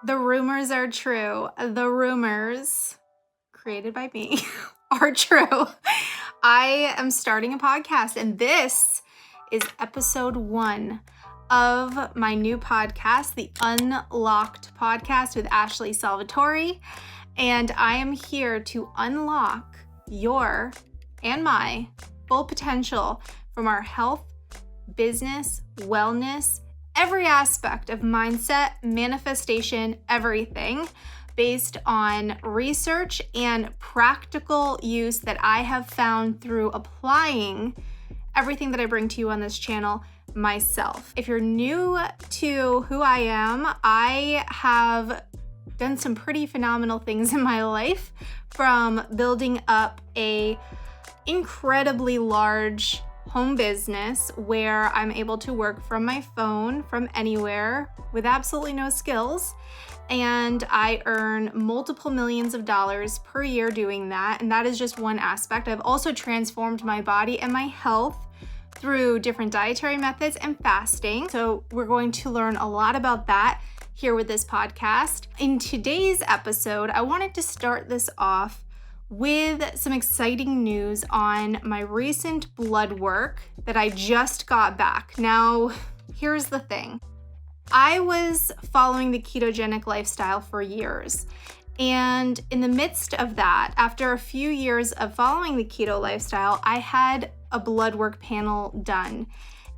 The rumors are true. The rumors created by me are true. I am starting a podcast, and this is episode 1 of my new podcast, the Unlocked Podcast with Ashley Salvatore. And I am here to unlock your and my full potential from our health, business, wellness, every aspect of mindset, manifestation, everything based on research and practical use that I have found through applying everything that I bring to you on this channel myself. If you're new to who I am, I have done some pretty phenomenal things in my life, from building up a incredibly large home business where I'm able to work from my phone from anywhere with absolutely no skills. And I earn multiple millions of dollars per year doing that. And that is just one aspect. I've also transformed my body and my health through different dietary methods and fasting. So we're going to learn a lot about that here with this podcast. In today's episode, I wanted to start this off with some exciting news on my recent blood work that I just got back. Now, here's the thing. I was following the ketogenic lifestyle for years. And in the midst of that, after a few years of following the keto lifestyle, I had a blood work panel done.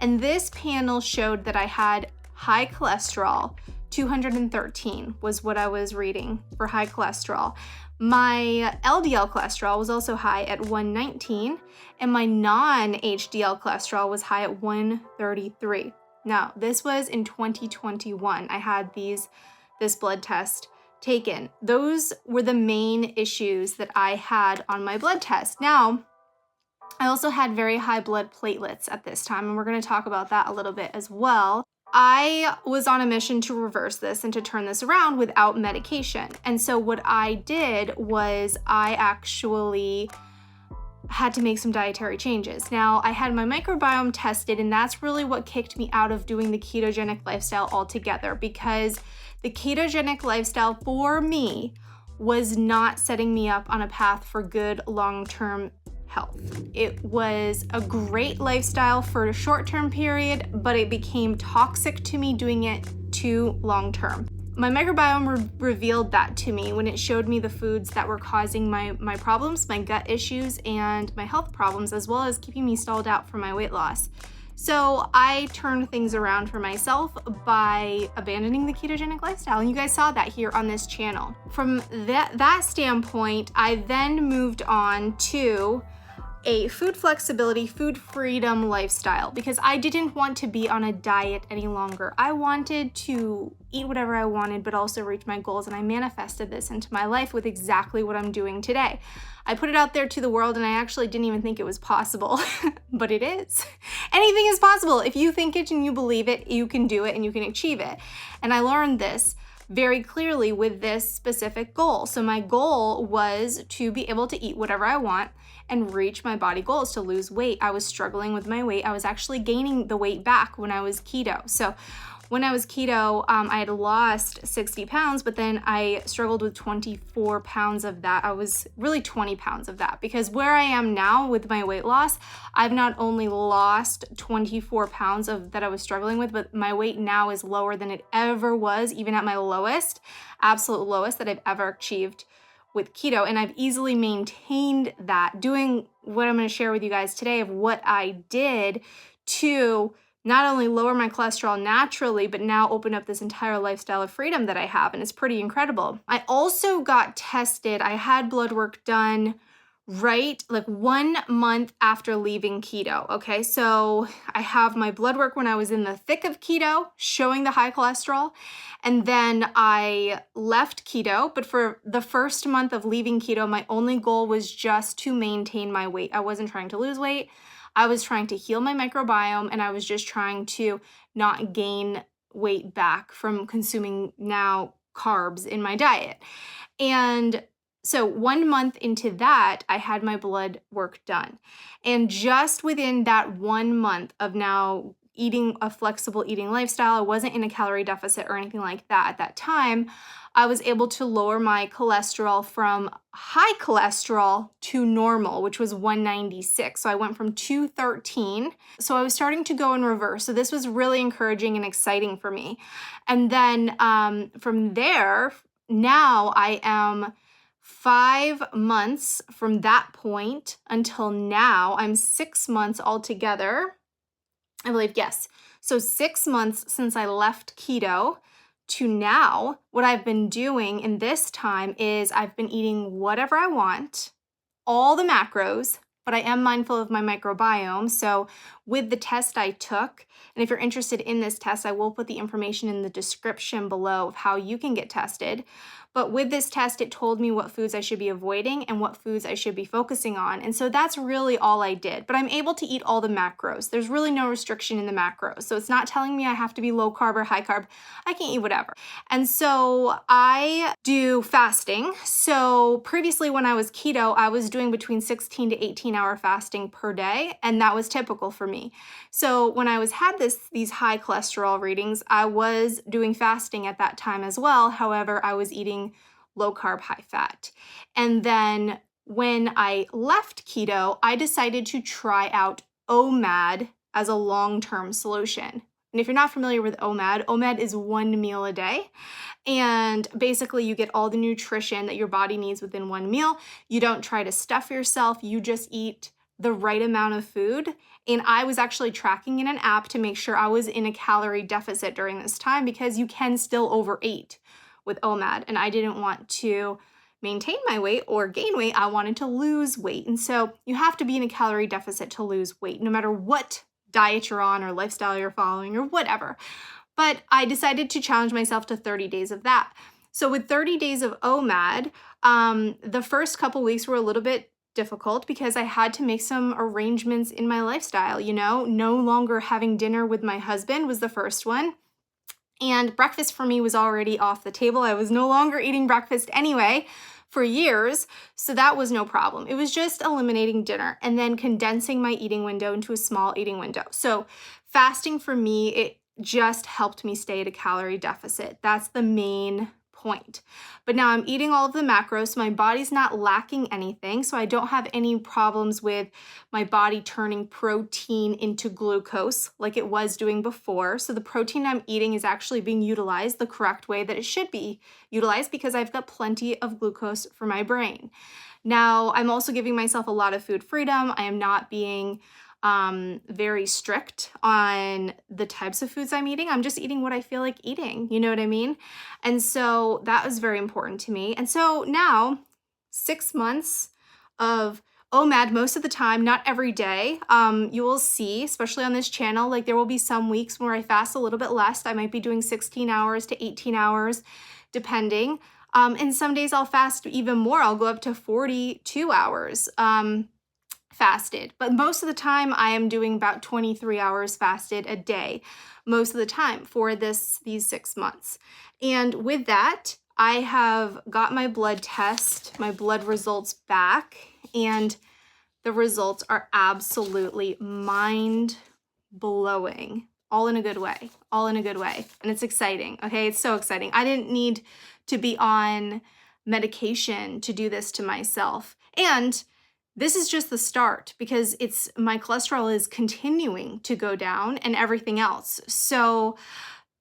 And this panel showed that I had high cholesterol. 213 was what I was reading for high cholesterol. My LDL cholesterol was also high at 119, and my non-HDL cholesterol was high at 133. Now, this was in 2021. I had this blood test taken. Those were the main issues that I had on my blood test. Now, I also had very high blood platelets at this time, and we're going to talk about that a little bit as well. I was on a mission to reverse this and to turn this around without medication. And so what I did was I actually had to make some dietary changes. Now, I had my microbiome tested, and that's really what kicked me out of doing the ketogenic lifestyle altogether, because the ketogenic lifestyle for me was not setting me up on a path for good long-term health. It was a great lifestyle for a short-term period, but it became toxic to me doing it too long-term. My microbiome revealed that to me when it showed me the foods that were causing my problems, my gut issues, and my health problems, as well as keeping me stalled out for my weight loss. So I turned things around for myself by abandoning the ketogenic lifestyle, and you guys saw that here on this channel. From that standpoint, I then moved on to a food flexibility, food freedom lifestyle, because I didn't want to be on a diet any longer. I wanted to eat whatever I wanted, but also reach my goals, and I manifested this into my life with exactly what I'm doing today. I put it out there to the world, and I actually didn't even think it was possible, but it is. Anything is possible. If you think it and you believe it, you can do it and you can achieve it. And I learned this very clearly with this specific goal. So my goal was to be able to eat whatever I want and reach my body goals, to lose weight. I was struggling with my weight. I was actually gaining the weight back when I was keto. So when I was keto, I had lost 60 pounds, but then I struggled with 24 pounds of that. I was really 20 pounds of that, because where I am now with my weight loss, I've not only lost 24 pounds that I was struggling with, but my weight now is lower than it ever was, even at my lowest, absolute lowest that I've ever achieved with keto. And I've easily maintained that, doing what I'm going to share with you guys today of what I did to not only lower my cholesterol naturally, but now open up this entire lifestyle of freedom that I have. And it's pretty incredible. I also got tested. I had blood work done right like 1 month after leaving keto. Okay, so I have my blood work when I was in the thick of keto showing the high cholesterol, and then I left keto. But for the first month of leaving keto, my only goal was just to maintain my weight. I wasn't trying to lose weight. I was trying to heal my microbiome, and I was just trying to not gain weight back from consuming now carbs in my diet. And so 1 month into that, I had my blood work done. And just within that 1 month of now eating a flexible eating lifestyle. I wasn't in a calorie deficit or anything like that at that time. I was able to lower my cholesterol from high cholesterol to normal, which was 196. So I went from 213. So I was starting to go in reverse. So this was really encouraging and exciting for me. And then from there, now I am 5 months from that point until now. I'm 6 months altogether, I believe, yes. So 6 months since I left keto to now. What I've been doing in this time is I've been eating whatever I want, all the macros, but I am mindful of my microbiome. So with the test I took, and if you're interested in this test, I will put the information in the description below of how you can get tested. But with this test, it told me what foods I should be avoiding and what foods I should be focusing on. And so that's really all I did. But I'm able to eat all the macros. There's really no restriction in the macros. So it's not telling me I have to be low carb or high carb. I can eat whatever. And so I do fasting. So previously when I was keto, I was doing between 16 to 18-hour fasting per day. And that was typical for me. So when I had these high cholesterol readings, I was doing fasting at that time as well. However, I was eating low carb, high fat. And then when I left keto, I decided to try out OMAD as a long-term solution. And if you're not familiar with OMAD, OMAD is 1 meal a day. And basically you get all the nutrition that your body needs within 1 meal. You don't try to stuff yourself. You just eat the right amount of food. And I was actually tracking in an app to make sure I was in a calorie deficit during this time, because you can still overeat with OMAD. And I didn't want to maintain my weight or gain weight. I wanted to lose weight. And so you have to be in a calorie deficit to lose weight, no matter what diet you're on or lifestyle you're following or whatever. But I decided to challenge myself to 30 days of that. So with 30 days of OMAD, the first couple weeks were a little bit difficult because I had to make some arrangements in my lifestyle. No longer having dinner with my husband was the first one. And breakfast for me was already off the table. I was no longer eating breakfast anyway for years, so that was no problem. It was just eliminating dinner and then condensing my eating window into a small eating window. So fasting for me, it just helped me stay at a calorie deficit. That's the main point. But now I'm eating all of the macros, so my body's not lacking anything, so I don't have any problems with my body turning protein into glucose like it was doing before. So the protein I'm eating is actually being utilized the correct way that it should be utilized, because I've got plenty of glucose for my brain. Now, I'm also giving myself a lot of food freedom. I am not being very strict on the types of foods I'm eating. I'm just eating what I feel like eating. You know what I mean? And so that was very important to me. And so now 6 months of OMAD most of the time, not every day. You will see, especially on this channel, like there will be some weeks where I fast a little bit less. I might be doing 16 hours to 18 hours, depending. And some days I'll fast even more. I'll go up to 42 hours. Fasted, but most of the time I am doing about 23 hours fasted a day most of the time for these 6 months. And with that, I have got my blood results back, and the results are absolutely mind-blowing, all in a good way, and it's exciting. Okay, it's so exciting. I didn't need to be on medication to do this to myself, and this is just the start, because my cholesterol is continuing to go down and everything else. So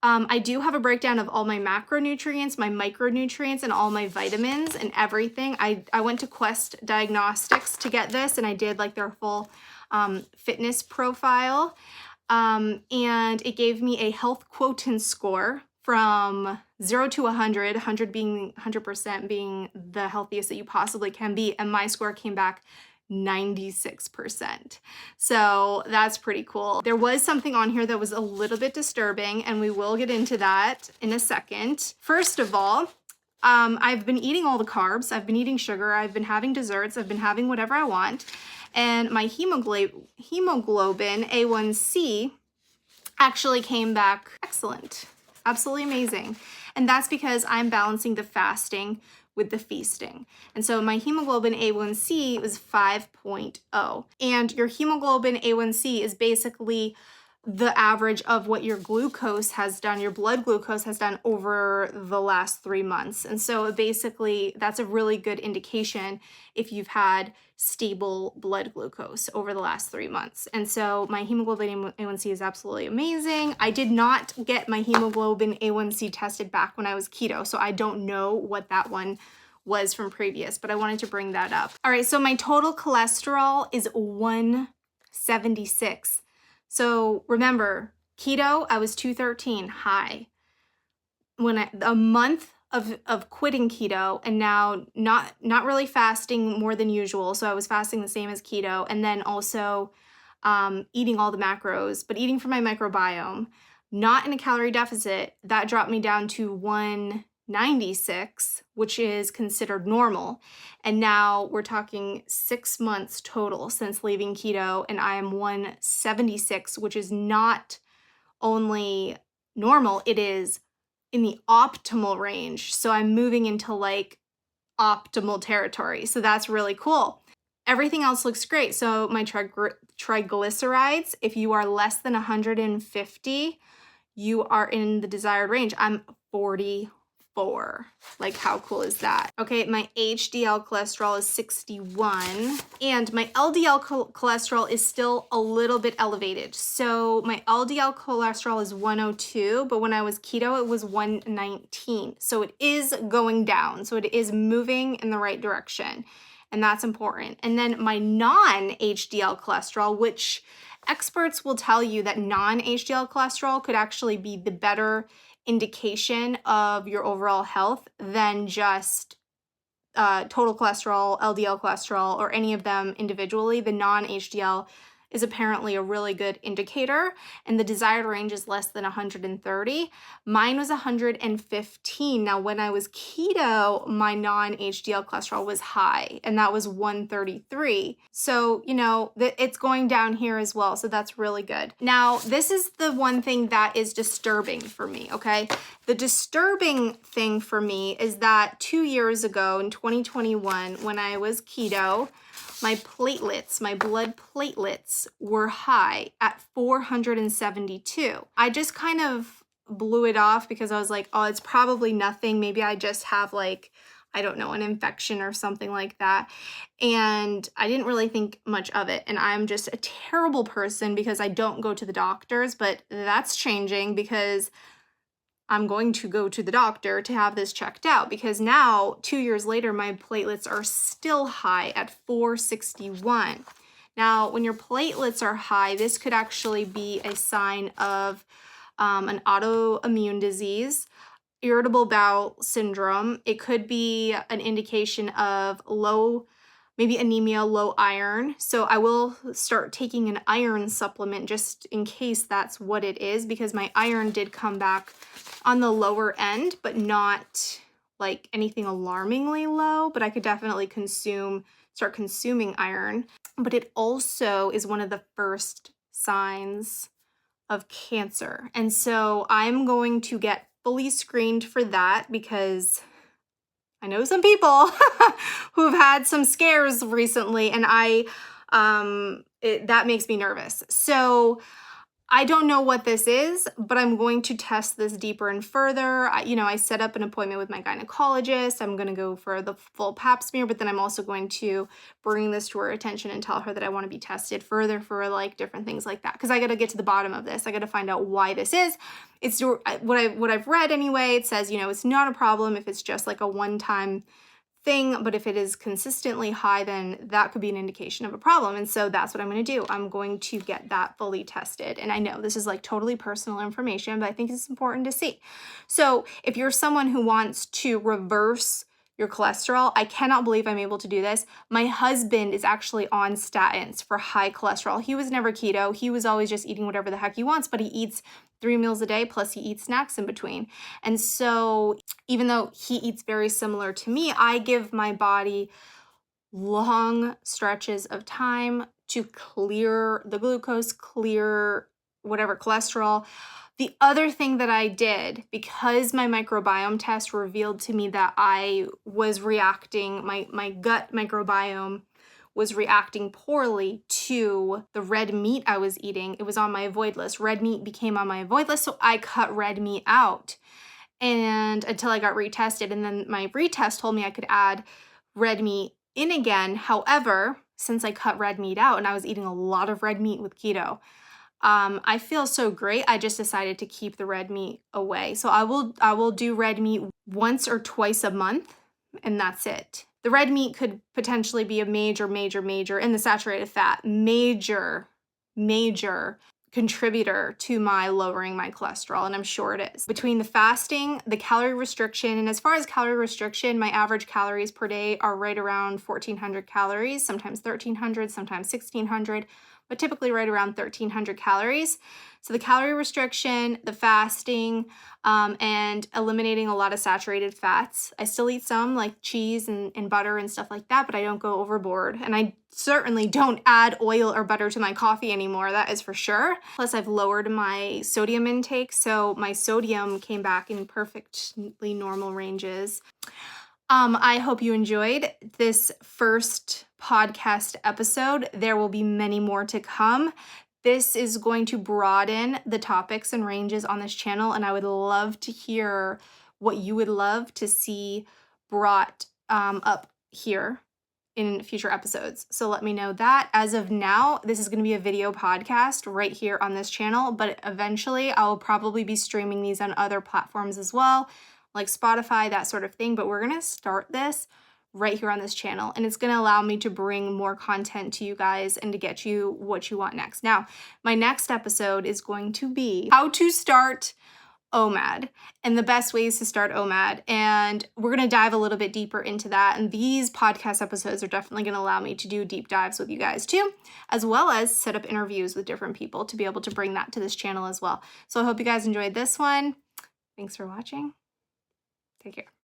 I do have a breakdown of all my macronutrients, my micronutrients, and all my vitamins and everything. I went to Quest Diagnostics to get this, and I did like their full fitness profile. And it gave me a health quotient score from 0 to 100, 100 being 100% being the healthiest that you possibly can be. And my score came back 96%. So that's pretty cool. There was something on here that was a little bit disturbing, and we will get into that in a second. First of all, I've been eating all the carbs. I've been eating sugar. I've been having desserts. I've been having whatever I want. And my hemoglobin A1C actually came back excellent. Absolutely amazing. And that's because I'm balancing the fasting with the feasting. And so my hemoglobin A1C was 5.0. And your hemoglobin A1C is basically the average of what your glucose has done, your blood glucose has done over the last 3 months. And so basically that's a really good indication if you've had stable blood glucose over the last 3 months. And so my hemoglobin A1C is absolutely amazing. I did not get my hemoglobin A1C tested back when I was keto, so I don't know what that one was from previous, but I wanted to bring that up. All right, so my total cholesterol is 176. So remember, keto, I was 213 high. A month of quitting keto, and now not really fasting more than usual. So I was fasting the same as keto, and then also eating all the macros, but eating for my microbiome, not in a calorie deficit. That dropped me down to 196, which is considered normal. And now we're talking 6 months total since leaving keto, and I am 176, which is not only normal, it is in the optimal range. So I'm moving into like optimal territory. So that's really cool. Everything else looks great. So my triglycerides, if you are less than 150, you are in the desired range. I'm 44. Like, how cool is that? Okay, my HDL cholesterol is 61, and my LDL cholesterol is still a little bit elevated. So my LDL cholesterol is 102, but when I was keto, it was 119. So it is going down. So it is moving in the right direction, and that's important. And then my non-HDL cholesterol, which experts will tell you that non-HDL cholesterol could actually be the better indication of your overall health than just total cholesterol, LDL cholesterol, or any of them individually. The non-HDL is apparently a really good indicator, and the desired range is less than 130. Mine was 115. Now, when I was keto, my non-HDL cholesterol was high, and that was 133. So, you know, it's going down here as well, so that's really good. Now, this is the one thing that is disturbing for me, okay? The disturbing thing for me is that 2 years ago in 2021, when I was keto, my platelets, my blood platelets were high at 472. I just kind of blew it off because I was like, oh, it's probably nothing. Maybe I just have like, I don't know, an infection or something like that. And I didn't really think much of it. And I'm just a terrible person because I don't go to the doctors, but that's changing because I'm going to go to the doctor to have this checked out, because now 2 years later, my platelets are still high at 461. Now, when your platelets are high, this could actually be a sign of an autoimmune disease, irritable bowel syndrome. It could be an indication of maybe anemia, low iron. So I will start taking an iron supplement just in case that's what it is, because my iron did come back on the lower end, but not like anything alarmingly low, but I could definitely start consuming iron. But it also is one of the first signs of cancer. And so I'm going to get fully screened for that, because I know some people who've had some scares recently, and that makes me nervous. So I don't know what this is, but I'm going to test this deeper and further. I set up an appointment with my gynecologist. I'm going to go for the full pap smear, but then I'm also going to bring this to her attention and tell her that I want to be tested further for like different things like that. Because I got to get to the bottom of this. I got to find out why this is. It's what I've read anyway. It says, it's not a problem if it's just like a one-time thing, but if it is consistently high, then that could be an indication of a problem. And so that's what I'm going to do. I'm going to get that fully tested. And I know this is like totally personal information, but I think it's important to see. So if you're someone who wants to reverse your cholesterol, I cannot believe I'm able to do this. My husband is actually on statins for high cholesterol. He was never keto. He was always just eating whatever the heck he wants, but he eats 3 meals a day, plus he eats snacks in between. And so even though he eats very similar to me, I give my body long stretches of time to clear the glucose, clear whatever cholesterol. The other thing that I did, because my microbiome test revealed to me that I was reacting, my gut microbiome was reacting poorly to the red meat I was eating. It was on my avoid list. Red meat became on my avoid list, so I cut red meat out. And until I got retested, and then my retest told me I could add red meat in again. However, since I cut red meat out and I was eating a lot of red meat with keto, I feel so great. I just decided to keep the red meat away. So I will do red meat once or twice a month, and that's it. The red meat could potentially be a major, and the saturated fat, major contributor to my lowering my cholesterol, and I'm sure it is. Between the fasting, the calorie restriction, and as far as calorie restriction, my average calories per day are right around 1,400 calories, sometimes 1,300, sometimes 1,600, but typically right around 1,300 calories. So the calorie restriction, the fasting, and eliminating a lot of saturated fats. I still eat some like cheese and butter and stuff like that, but I don't go overboard. And I certainly don't add oil or butter to my coffee anymore, that is for sure. Plus I've lowered my sodium intake, so my sodium came back in perfectly normal ranges. I hope you enjoyed this first podcast episode. There will be many more to come. This is going to broaden the topics and ranges on this channel, and I would love to hear what you would love to see brought up here in future episodes. So let me know that. As of now, this is going to be a video podcast right here on this channel, but eventually I will probably be streaming these on other platforms as well, like Spotify, that sort of thing. But we're going to start this right here on this channel, and it's going to allow me to bring more content to you guys and to get you what you want next. Now, my next episode is going to be how to start OMAD and the best ways to start OMAD. And we're going to dive a little bit deeper into that. And these podcast episodes are definitely going to allow me to do deep dives with you guys too, as well as set up interviews with different people to be able to bring that to this channel as well. So I hope you guys enjoyed this one. Thanks for watching. Take care.